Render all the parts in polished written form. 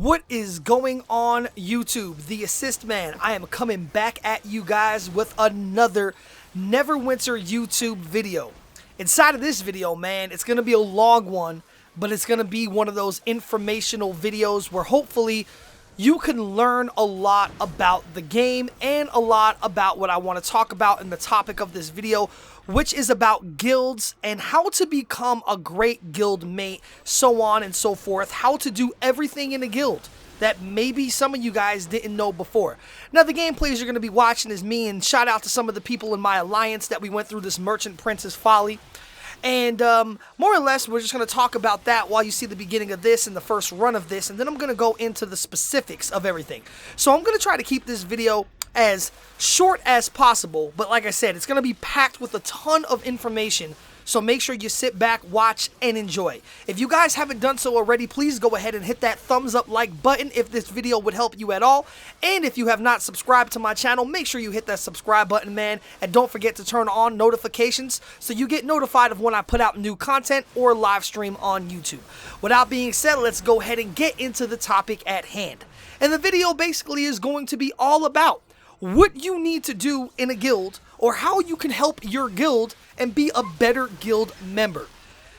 What is going on, YouTube? The Assist Man. I am coming back at you guys with another Neverwinter YouTube video. Inside of this video, man, it's going to be a long one, but it's going to be one of those informational videos where hopefully you can learn a lot about the game and a lot about what I want to talk about in the topic of this video, which is about guilds and how to become a great guild mate, so on and so forth, how to do everything in a guild that maybe some of you guys didn't know before. Now, the gameplays you're going to be watching is me, and shout out to some of the people in my alliance that we went through this Merchant Prince's Folly. And more or less, we're just going to talk about that while you see the beginning of this and the first run of this, and then I'm going to go into the specifics of everything. So I'm going to try to keep this video as short as possible, but like I said, it's going to be packed with a ton of information, so make sure you sit back, watch, and enjoy. If you guys haven't done so already, please go ahead and hit that thumbs up like button if this video would help you at all. And if you have not subscribed to my channel, make sure you hit that subscribe button, man. And don't forget to turn on notifications so you get notified of when I put out new content or live stream on YouTube. Without being said, let's go ahead and get into the topic at hand. And the video basically is going to be all about what you need to do in a guild, or how you can help your guild and be a better guild member.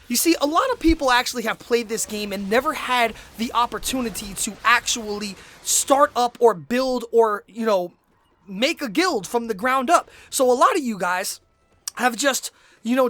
You see, a lot of people actually have played this game and never had the opportunity to actually start up or build or, make a guild from the ground up. So a lot of you guys have just,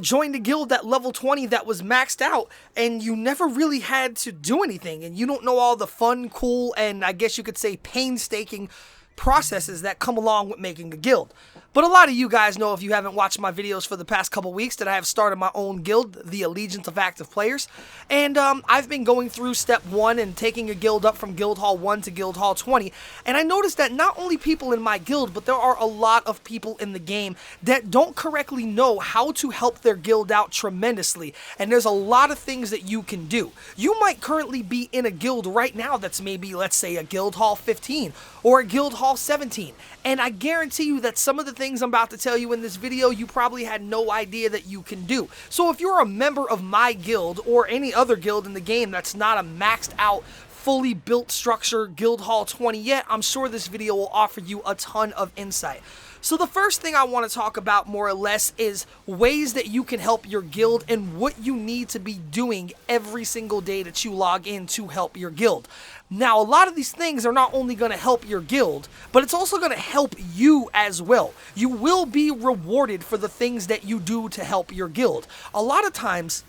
joined a guild at level 20 that was maxed out, and you never really had to do anything, and you don't know all the fun, cool, and I guess you could say painstaking processes that come along with making a guild. But a lot of you guys know, if you haven't watched my videos for the past couple weeks, that I have started my own guild, the Allegiance of Active Players. And I've been going through step 1 and taking a guild up from Guild Hall 1 to Guild Hall 20. And I noticed that not only people in my guild, but there are a lot of people in the game that don't correctly know how to help their guild out tremendously. And there's a lot of things that you can do. You might currently be in a guild right now that's maybe, let's say, a Guild Hall 15 or a Guild Hall 17. And I guarantee you that some of the things I'm about to tell you in this video, you probably had no idea that you can do. So if you're a member of my guild or any other guild in the game that's not a maxed out, fully built structure Guild Hall 20 yet, I'm sure this video will offer you a ton of insight. So the first thing I want to talk about more or less is ways that you can help your guild and what you need to be doing every single day that you log in to help your guild. Now, a lot of these things are not only going to help your guild, but it's also going to help you as well. You will be rewarded for the things that you do to help your guild. A lot of times,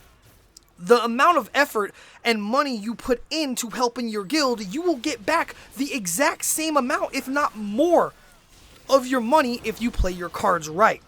the amount of effort and money you put into helping your guild, you will get back the exact same amount, if not more, of your money if you play your cards right.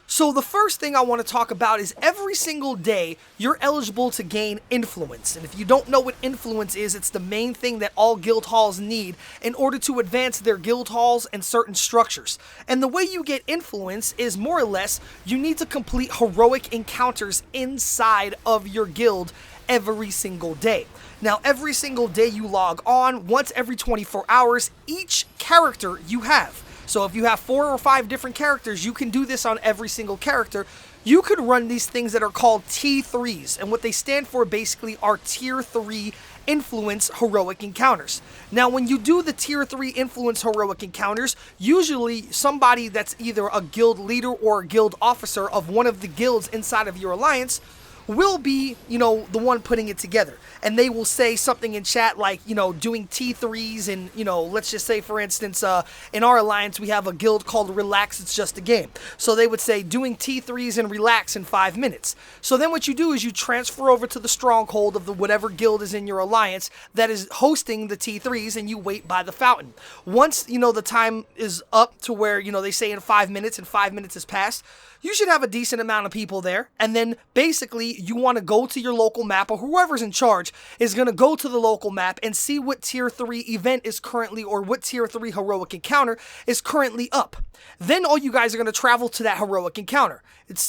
So the first thing I want to talk about is every single day you're eligible to gain influence. And if you don't know what influence is, it's the main thing that all guild halls need in order to advance their guild halls and certain structures. And the way you get influence is more or less you need to complete heroic encounters inside of your guild every single day. Now, every single day you log on, once every 24 hours, each character you have. So if you have 4 or 5 different characters, you can do this on every single character. You could run these things that are called T3s, and what they stand for basically are Tier 3 Influence Heroic Encounters. Now, when you do the Tier 3 Influence Heroic Encounters, usually somebody that's either a guild leader or a guild officer of one of the guilds inside of your alliance will be, the one putting it together. And they will say something in chat like, doing T3s and, let's just say, for instance, in our alliance, we have a guild called Relax, It's Just a Game. So they would say doing T3s and relax in 5 minutes. So then what you do is you transfer over to the Stronghold of the whatever guild is in your alliance that is hosting the T3s, and you wait by the fountain. Once, the time is up to where, they say in 5 minutes and 5 minutes has passed, you should have a decent amount of people there. And then basically you want to go to your local map, or whoever's in charge is going to go to the local map and see what Tier 3 event is currently, or what Tier 3 heroic encounter is currently up. Then all you guys are going to travel to that heroic encounter.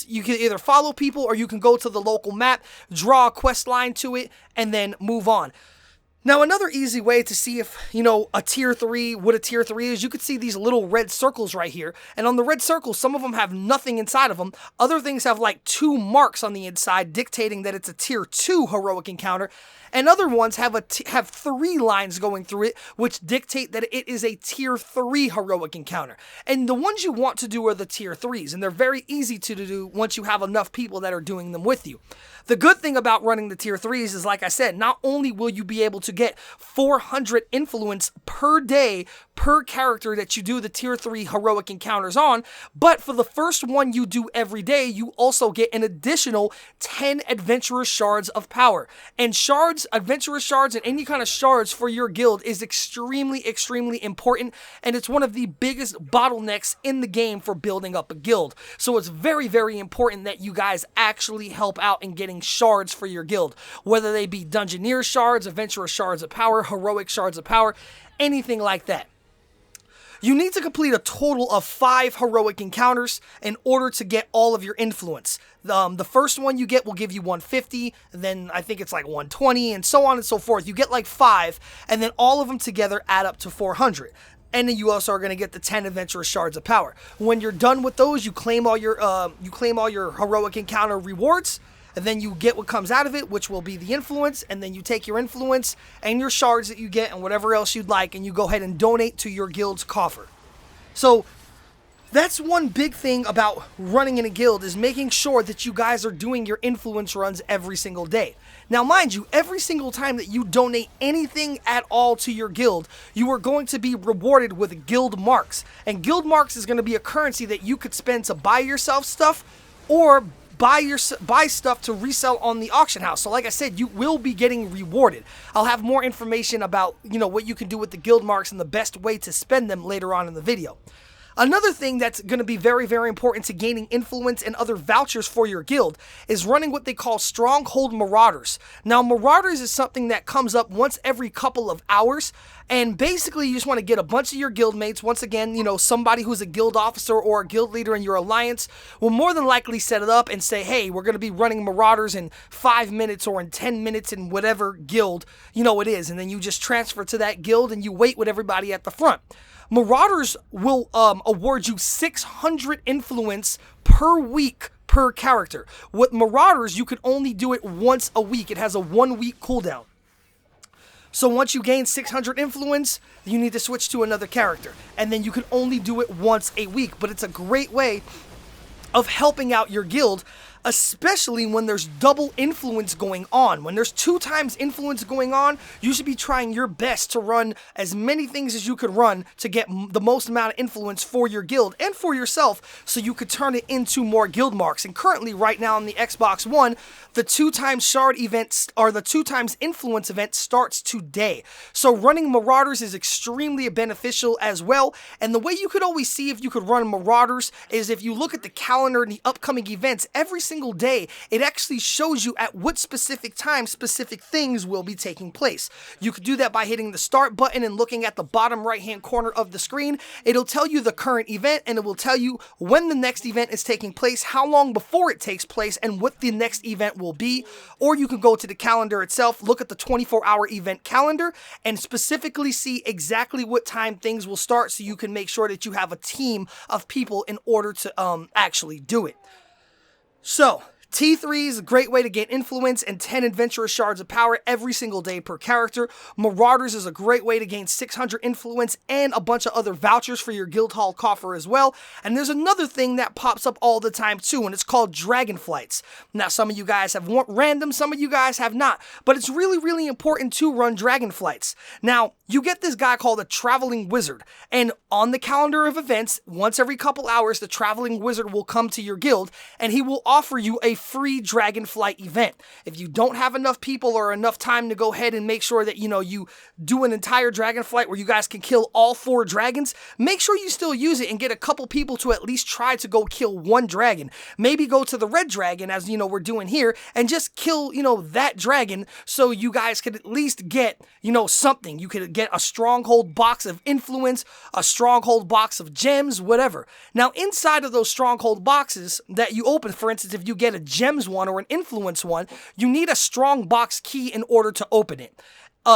You can either follow people, or you can go to the local map, draw a quest line to it, and then move on. Now, another easy way to see if, a tier 3, what a tier 3 is, you could see these little red circles right here. And on the red circles, some of them have nothing inside of them. Other things have like 2 marks on the inside dictating that it's a tier 2 heroic encounter. And other ones have 3 lines going through it, which dictate that it is a tier 3 heroic encounter. And the ones you want to do are the tier 3s, and they're very easy to do once you have enough people that are doing them with you. The good thing about running the tier 3s is, like I said, not only will you be able to get 400 influence per day per character that you do the tier 3 heroic encounters on, but for the first one you do every day, you also get an additional 10 adventurous shards of power. And shards, adventurous shards, and any kind of shards for your guild is extremely, extremely important, and it's one of the biggest bottlenecks in the game for building up a guild. So it's very, very important that you guys actually help out in getting shards for your guild, whether they be Dungeoneer shards, adventurous shards of power, heroic shards of power, anything like that. You need to complete a total of 5 heroic encounters in order to get all of your influence. The first one you get will give you 150, then I think it's like 120, and so on and so forth. You get like 5, and then all of them together add up to 400. And then you also are going to get the 10 adventurous shards of power. When you're done with those, you claim all your heroic encounter rewards. And then you get what comes out of it, which will be the influence, and then you take your influence and your shards that you get and whatever else you'd like, and you go ahead and donate to your guild's coffer. So that's one big thing about running in a guild, is making sure that you guys are doing your influence runs every single day. Now, mind you, every single time that you donate anything at all to your guild, you are going to be rewarded with guild marks. And guild marks is going to be a currency that you could spend to buy yourself stuff or buy stuff to resell on the auction house. So like I said, you will be getting rewarded. I'll have more information about, what you can do with the guild marks and the best way to spend them later on in the video. Another thing that's going to be very, very important to gaining influence and other vouchers for your guild is running what they call Stronghold Marauders. Now, Marauders is something that comes up once every couple of hours, and basically you just want to get a bunch of your guild mates. Once again, somebody who's a guild officer or a guild leader in your alliance will more than likely set it up and say, hey, we're going to be running Marauders in 5 minutes or in 10 minutes in whatever guild, it is. And then you just transfer to that guild and you wait with everybody at the front. Marauders will award you 600 influence per week per character. With Marauders, you can only do it once a week. It has a 1-week cooldown. So once you gain 600 influence, you need to switch to another character. And then you can only do it once a week. But it's a great way of helping out your guild, especially when there's double influence going on. When there's 2 times influence going on, you should be trying your best to run as many things as you could run to get the most amount of influence for your guild and for yourself, so you could turn it into more guild marks. And currently, right now on the Xbox One, the 2 times shard events, or the 2 times influence event, starts today. So running Marauders is extremely beneficial as well. And the way you could always see if you could run Marauders is if you look at the calendar and the upcoming events every single day, it actually shows you at what specific time specific things will be taking place. You could do that by hitting the start button and looking at the bottom right hand corner of the screen. It'll tell you the current event, and it will tell you when the next event is taking place, how long before it takes place, and what the next event will be. Or you can go to the calendar itself, look at the 24-hour event calendar, and specifically see exactly what time things will start, so you can make sure that you have a team of people in order to actually do it. So, T3 is a great way to get influence and 10 adventurous shards of power every single day per character. Marauders is a great way to gain 600 influence and a bunch of other vouchers for your guild hall coffer as well. And there's another thing that pops up all the time too, and it's called Dragonflights. Now, some of you guys have random, some of you guys have not, but it's really, really important to run Dragonflights. Now, you get this guy called a Traveling Wizard, and on the calendar of events, once every couple hours, the Traveling Wizard will come to your guild, and he will offer you a free Dragonflight event. If you don't have enough people or enough time to go ahead and make sure that, you do an entire Dragonflight where you guys can kill all 4 dragons, make sure you still use it and get a couple people to at least try to go kill 1 dragon. Maybe go to the red dragon, as, we're doing here, and just kill, that dragon, so you guys could at least get, something. You could get a stronghold box of influence, a stronghold box of gems, whatever. Now, inside of those stronghold boxes that you open, for instance, if you get a gems one or an influence one, you need a strong box key in order to open it.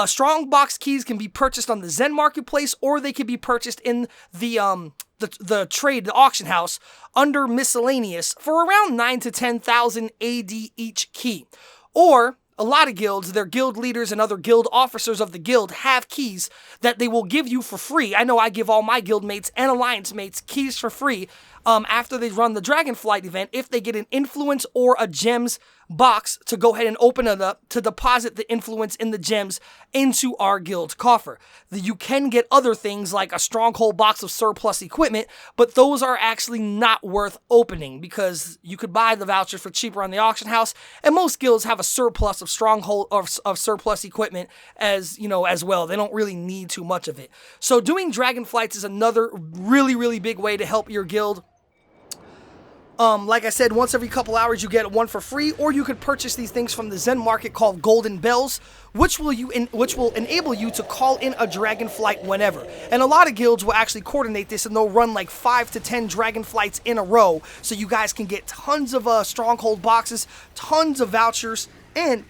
Strongbox keys can be purchased on the Zen Marketplace, or they can be purchased in the trade, the auction house, under miscellaneous for around 9 to 10,000 AD each key. Or a lot of guilds, their guild leaders and other guild officers of the guild have keys that they will give you for free. I know I give all my guild mates and alliance mates keys for free after they run the Dragonflight event if they get an influence or a gems box to go ahead and open it up to deposit the influence in the gems into our guild coffer. You can get other things like a Stronghold box of surplus equipment, but those are actually not worth opening because you could buy the voucher for cheaper on the auction house, and most guilds have a surplus of Stronghold of surplus equipment as well. They don't really need too much of it. So doing Dragonflights is another really big way to help your guild. Like I said, once every couple hours you get one for free, or you could purchase these things from the Zen Market called Golden Bells, which will enable you to call in a Dragonflight whenever. And a lot of guilds will actually coordinate this, and they'll run like 5 to 10 Dragonflights in a row, so you guys can get tons of Stronghold boxes, tons of vouchers. And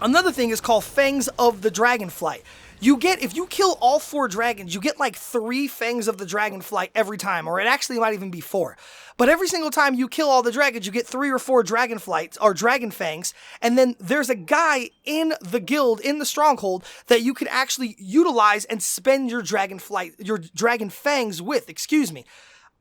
another thing is called Fangs of the Dragonflight. If you kill all 4 dragons, you get like 3 Fangs of the Dragonflight every time, or it actually might even be 4. But every single time you kill all the dragons, you get 3 or 4 Dragonflights, or Dragon Fangs, and then there's a guy in the guild, in the Stronghold, that you can actually utilize and spend your Dragon Fangs with,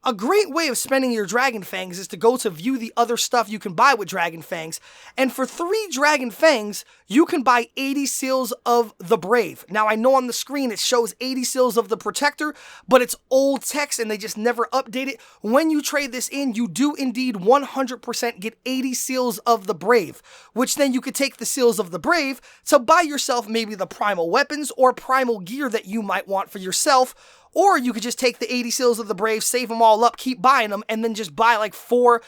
A great way of spending your Dragon Fangs is to go to view the other stuff you can buy with Dragon Fangs, and for 3 Dragon Fangs, you can buy 80 Seals of the Brave. Now, I know on the screen it shows 80 Seals of the Protector, but it's old text and they just never update it. When you trade this in, you do indeed 100% get 80 Seals of the Brave, which then you could take the Seals of the Brave to buy yourself maybe the primal weapons or primal gear that you might want for yourself. Or you could just take the 80 Seals of the Brave, save them all up, keep buying them, and then just buy like 4,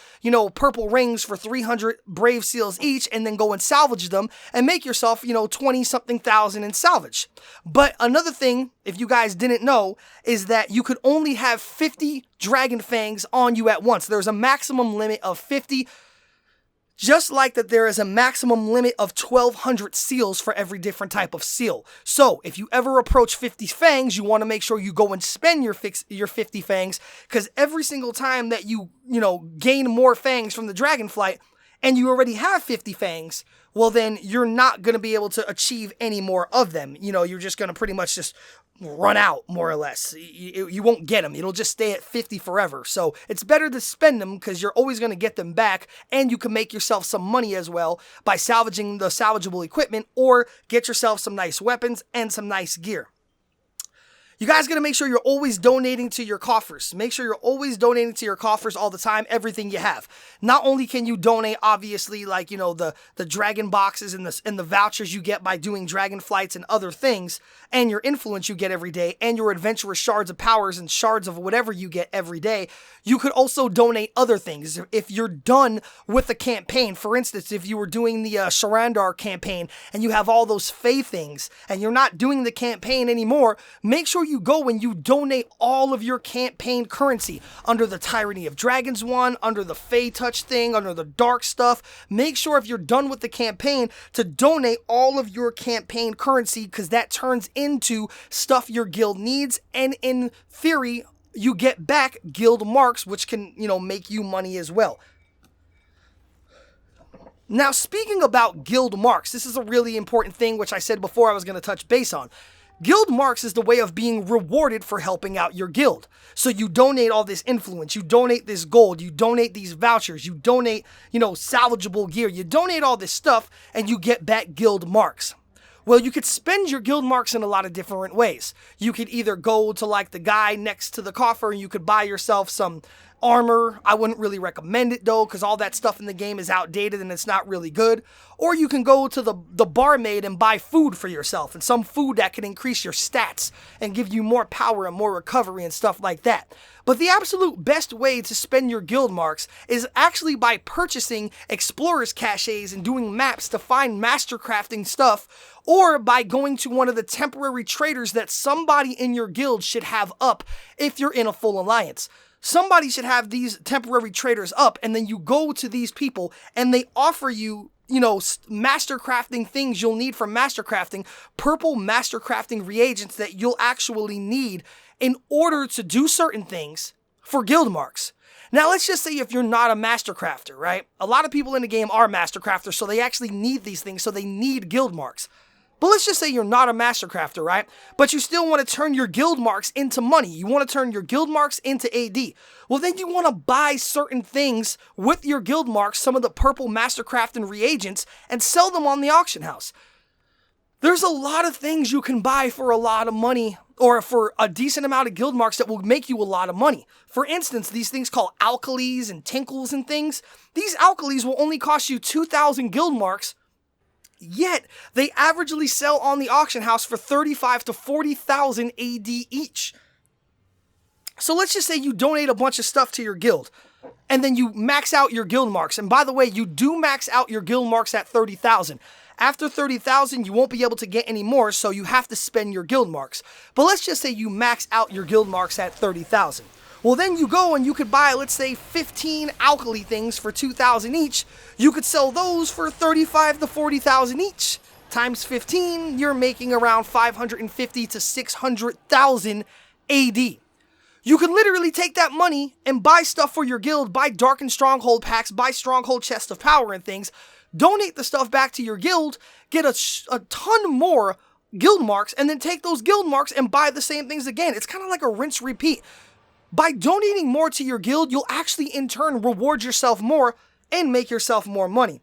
purple rings for 300 Brave Seals each, and then go and salvage them, and make yourself, 20-something thousand in salvage. But another thing, if you guys didn't know, is that you could only have 50 Dragon Fangs on you at once. There's a maximum limit of 50. Just like that there is a maximum limit of 1,200 seals for every different type of seal. So, if you ever approach 50 fangs, you want to make sure you go and spend your 50 fangs, because every single time that you gain more fangs from the Dragonflight, and you already have 50 fangs, well then you're not going to be able to achieve any more of them. You're just going to pretty much just run out, more or less. You won't get them. It'll just stay at 50 forever. So it's better to spend them because you're always going to get them back, and you can make yourself some money as well by salvaging the salvageable equipment, or get yourself some nice weapons and some nice gear. You guys got to make sure you're always donating to your coffers. Make sure you're always donating to your coffers all the time, everything you have. Not only can you donate, obviously, like, the dragon boxes and the vouchers you get by doing dragon flights and other things, and your influence you get every day, and your adventurous shards of powers and shards of whatever you get every day. You could also donate other things. If you're done with the campaign, for instance, if you were doing the Sharandar campaign and you have all those Fae things, and you're not doing the campaign anymore, make sure you go and you donate all of your campaign currency under the Tyranny of Dragons one, under the Fae Touch thing, under the Dark stuff. Make sure if you're done with the campaign to donate all of your campaign currency, because that turns into stuff your guild needs, and in theory, you get back guild marks, which can, make you money as well. Now, speaking about guild marks, this is a really important thing, which I said before I was going to touch base on. Guild marks is the way of being rewarded for helping out your guild. So you donate all this influence, you donate this gold, you donate these vouchers, you donate, salvageable gear, you donate all this stuff, and you get back guild marks. Well, you could spend your guild marks in a lot of different ways. You could either go to like the guy next to the coffer and you could buy yourself some armor. I wouldn't really recommend it though, because all that stuff in the game is outdated and it's not really good. Or you can go to the barmaid and buy food for yourself, and some food that can increase your stats and give you more power and more recovery and stuff like that. But the absolute best way to spend your guild marks is actually by purchasing explorers caches and doing maps to find master crafting stuff, or by going to one of the temporary traders that somebody in your guild should have up if you're in a full alliance. Somebody should have these temporary traders up, and then you go to these people and they offer you, you know, master crafting things you'll need for master crafting, purple master crafting reagents that you'll actually need in order to do certain things for guild marks. Now, let's just say if you're not a master crafter, right? A lot of people in the game are master crafters, so they actually need these things, so they need guild marks. But let's just say you're not a master crafter, right? But you still want to turn your guild marks into money. You want to turn your guild marks into AD. Well, then you want to buy certain things with your guild marks, some of the purple master crafting reagents, and sell them on the auction house. There's a lot of things you can buy for a lot of money, or for a decent amount of guild marks that will make you a lot of money. For instance, these things called alkalis and tinkles and things. These alkalis will only cost you 2,000 guild marks, yet they averagely sell on the auction house for 35 to 40,000 AD each. So let's just say you donate a bunch of stuff to your guild, and then you max out your guild marks. And by the way, you do max out your guild marks at 30,000. After 30,000, you won't be able to get any more, so you have to spend your guild marks. But let's just say you max out your guild marks at 30,000. Well, then you go and you could buy, let's say, 15 alkali things for 2,000 each. You could sell those for 35 to 40,000 each. Times 15, you're making around 550 to 600,000 AD. You can literally take that money and buy stuff for your guild, buy Darkened Stronghold packs, buy Stronghold Chests of Power and things, donate the stuff back to your guild, get a ton more guild marks, and then take those guild marks and buy the same things again. It's kind of like a rinse repeat. By donating more to your guild, you'll actually in turn reward yourself more and make yourself more money.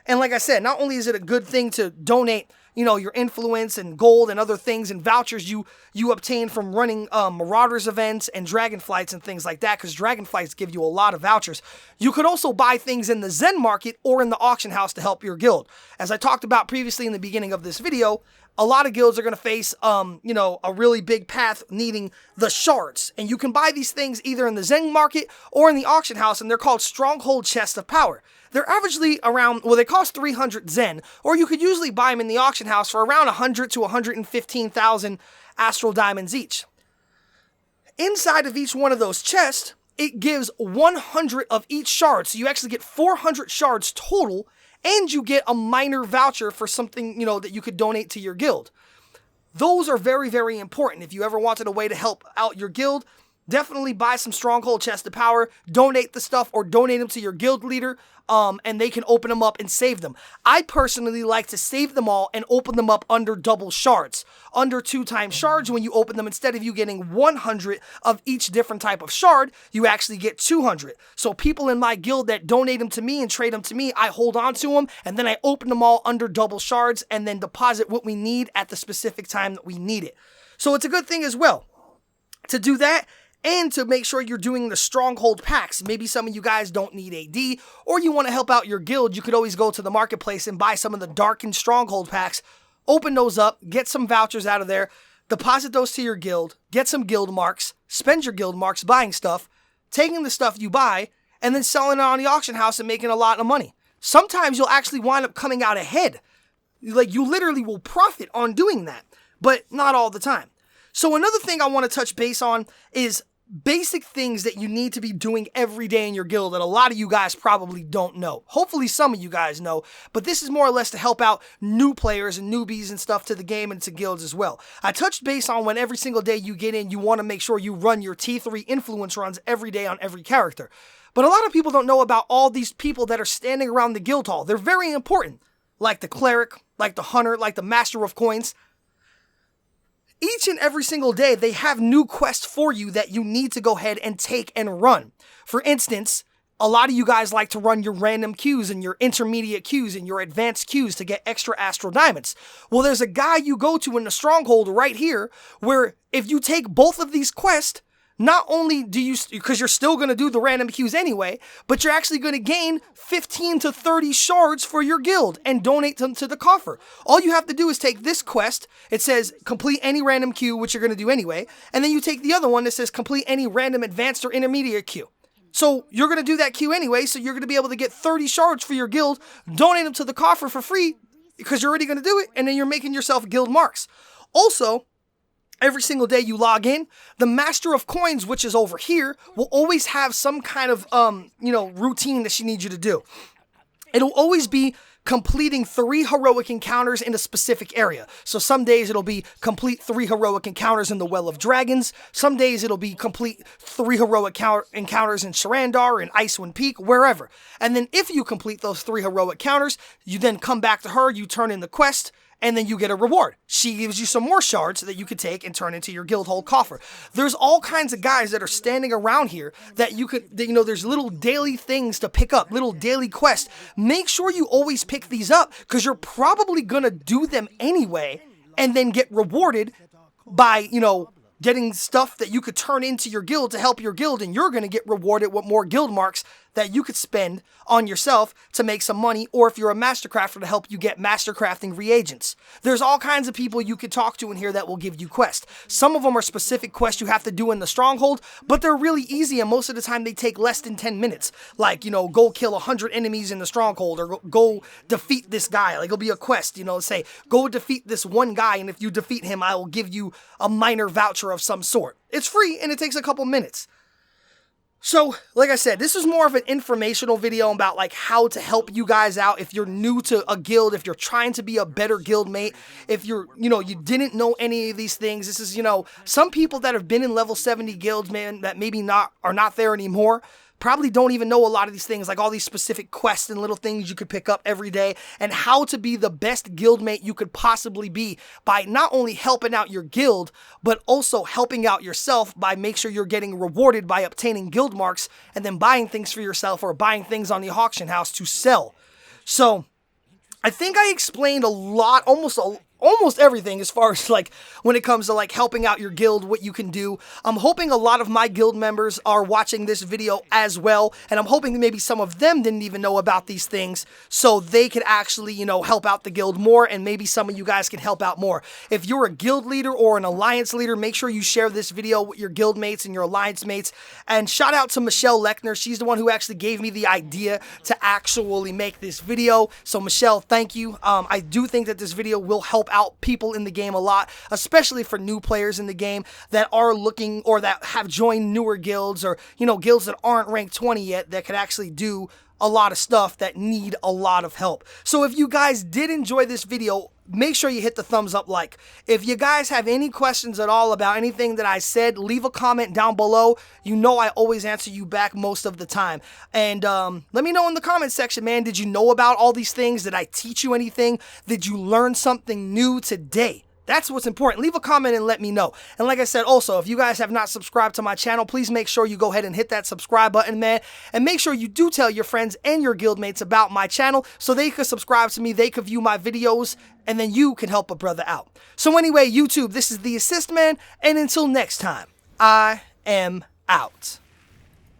And like I said, not only is it a good thing to donate, you know, your influence and gold and other things and vouchers you obtain from running Marauders events and Dragonflights and things like that, because Dragonflights give you a lot of vouchers. You could also buy things in the Zen market or in the auction house to help your guild. As I talked about previously in the beginning of this video, a lot of guilds are going to face, you know, a really big path needing the shards. And you can buy these things either in the Zen market or in the auction house, and they're called Stronghold Chests of Power. They're averagely around, well, they cost 300 Zen, or you could usually buy them in the auction house for around 100 to 115,000 Astral Diamonds each. Inside of each one of those chests, it gives 100 of each shard, so you actually get 400 shards total, and you get a minor voucher for something, you know, that you could donate to your guild. Those are very, very important. If you ever wanted a way to help out your guild, definitely buy some Stronghold Chests of Power, donate the stuff, or donate them to your guild leader, and they can open them up and save them. I personally like to save them all and open them up under double shards. Under 2x shards, when you open them, instead of you getting 100 of each different type of shard, you actually get 200. So people in my guild that donate them to me and trade them to me, I hold on to them, and then I open them all under double shards and then deposit what we need at the specific time that we need it. So it's a good thing as well to do that. And to make sure you're doing the Stronghold packs. Maybe some of you guys don't need AD, or you want to help out your guild, you could always go to the marketplace and buy some of the Darkened Stronghold packs, open those up, get some vouchers out of there, deposit those to your guild, get some guild marks, spend your guild marks buying stuff, taking the stuff you buy, and then selling it on the auction house and making a lot of money. Sometimes you'll actually wind up coming out ahead. Like, you literally will profit on doing that, but not all the time. So another thing I want to touch base on is basic things that you need to be doing every day in your guild that a lot of you guys probably don't know. Hopefully some of you guys know, but this is more or less to help out new players and newbies and stuff to the game and to guilds as well. I touched base on when every single day you get in, you want to make sure you run your T3 influence runs every day on every character. But a lot of people don't know about all these people that are standing around the guild hall. They're very important, like the cleric, like the hunter, like the master of coins. Each and every single day, they have new quests for you that you need to go ahead and take and run. For instance, a lot of you guys like to run your random queues and your intermediate queues and your advanced queues to get extra Astral Diamonds. Well, there's a guy you go to in the Stronghold right here where if you take both of these quests, not only do you, because you're still going to do the random queues anyway, but you're actually going to gain 15 to 30 shards for your guild and donate them to the coffer. All you have to do is take this quest. It says complete any random queue, which you're going to do anyway. And then you take the other one that says complete any random advanced or intermediate queue. So you're going to do that queue anyway. So you're going to be able to get 30 shards for your guild, donate them to the coffer for free because you're already going to do it. And then you're making yourself guild marks. Also, every single day you log in, the Master of Coins, which is over here, will always have some kind of, routine that she needs you to do. It'll always be completing 3 heroic encounters in a specific area. So some days it'll be complete 3 heroic encounters in the Well of Dragons. Some days it'll be complete 3 heroic encounters in Sharandar, in Icewind Peak, wherever. And then if you complete those 3 heroic counters, you then come back to her, you turn in the quest, and then you get a reward. She gives you some more shards that you could take and turn into your Guildhall coffer. There's all kinds of guys that are standing around here that you could, there's little daily things to pick up, little daily quests. Make sure you always pick these up, because you're probably going to do them anyway and then get rewarded by, getting stuff that you could turn into your guild to help your guild, and you're going to get rewarded with more guild marks that you could spend on yourself to make some money, or if you're a mastercrafter, to help you get mastercrafting reagents. There's all kinds of people you could talk to in here that will give you quests. Some of them are specific quests you have to do in the Stronghold, but they're really easy, and most of the time they take less than 10 minutes. Like, go kill 100 enemies in the Stronghold, or go defeat this guy. Like, it'll be a quest, say, go defeat this one guy, and if you defeat him, I will give you a minor voucher of some sort. It's free, and it takes a couple minutes. So, like I said, this is more of an informational video about like how to help you guys out if you're new to a guild, if you're trying to be a better guildmate, if you're, you didn't know any of these things. This is, some people that have been in level 70 guilds, man, that maybe are not there anymore, probably don't even know a lot of these things, like all these specific quests and little things you could pick up every day, and how to be the best guildmate you could possibly be by not only helping out your guild, but also helping out yourself by make sure you're getting rewarded by obtaining guild marks and then buying things for yourself or buying things on the auction house to sell. So I think I explained a lot, almost everything as far as like when it comes to like helping out your guild, what you can do. I'm hoping a lot of my guild members are watching this video as well, and I'm hoping that maybe some of them didn't even know about these things, so they could actually, help out the guild more, and maybe some of you guys can help out more. If you're a guild leader or an alliance leader, make sure you share this video with your guild mates and your alliance mates. And shout out to Michelle Lechner. She's the one who actually gave me the idea to actually make this video. So Michelle, thank you. I do think that this video will help out people in the game a lot, especially for new players in the game that are looking or that have joined newer guilds, or guilds that aren't ranked 20 yet, that could actually do a lot of stuff that need a lot of help. So if you guys did enjoy this video, make sure you hit the thumbs up like. If you guys have any questions at all about anything that I said, leave a comment down below. I always answer you back most of the time. And let me know in the comment section, man, did you know about all these things? Did I teach you anything? Did you learn something new today? That's what's important. Leave a comment and let me know. And like I said, also, if you guys have not subscribed to my channel, please make sure you go ahead and hit that subscribe button, man. And make sure you do tell your friends and your guildmates about my channel so they can subscribe to me, they can view my videos, and then you can help a brother out. So anyway, YouTube, this is the Assist Man, and until next time, I am out.